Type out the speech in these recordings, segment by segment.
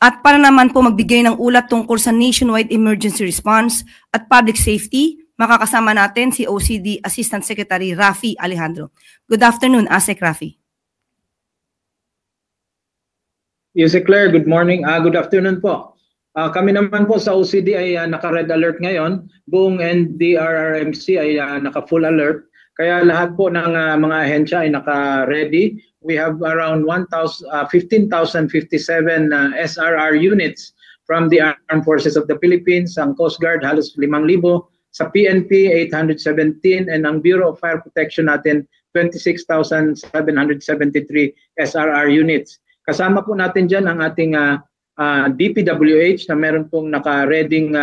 At para naman po magbigay ng ulat tungkol sa nationwide emergency response at public safety, makakasama natin si OCD Assistant Secretary Rafi Alejandro. Good afternoon, ASEC Rafi. Yusek Claire, good morning. Good afternoon po. Kami naman po sa OCD ay naka-red alert ngayon. Buong NDRRMC ay naka-full alert. Kaya lahat po ng mga ahensya ay naka-ready. We have around 15,057 SRR units from the Armed Forces of the Philippines, ang Coast Guard halos 5,000, sa PNP 817, and ang Bureau of Fire Protection natin 26,773 SRR units. Kasama po natin dyan ang ating DPWH na meron pong naka-reading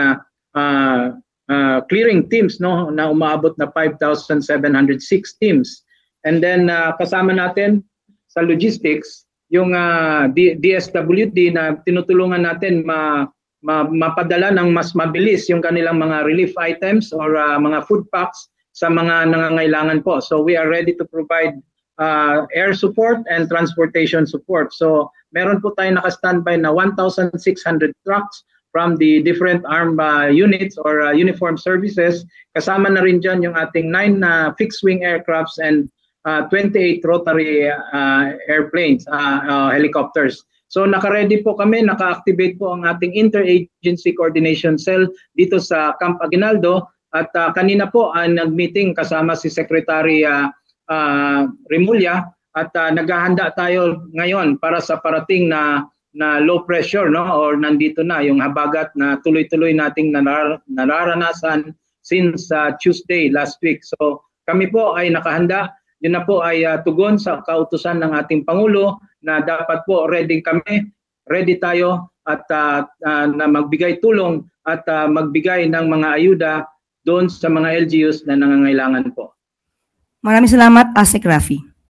clearing teams, no, na umaabot na 5,706 teams. And then kasama natin sa logistics yung DSWD na tinutulungan natin mapadala ng mas mabilis yung kanilang mga relief items or mga food packs sa mga nangangailangan po. So we are ready to provide air support and transportation support. So meron po tayo naka-standby na 1,600 trucks from the different armed units or uniformed services. Kasama na rin dyan yung ating 9 fixed-wing aircrafts and 28 rotary airplanes, helicopters. So naka-ready po kami, naka-activate po ang ating Interagency Coordination Cell dito sa Camp Aguinaldo. At kanina po nag-meeting kasama si Secretary Remulla at naghahanda tayo ngayon para sa parating na low pressure, no, or nandito na yung habagat na tuloy-tuloy nating nararanasan since Tuesday last week. So kami po ay nakahanda. Yun na po ay tugon sa kautusan ng ating Pangulo na dapat po ready kami, ready tayo at na magbigay tulong at magbigay ng mga ayuda doon sa mga LGUs na nangangailangan po. Maraming salamat, ASEC Rafi.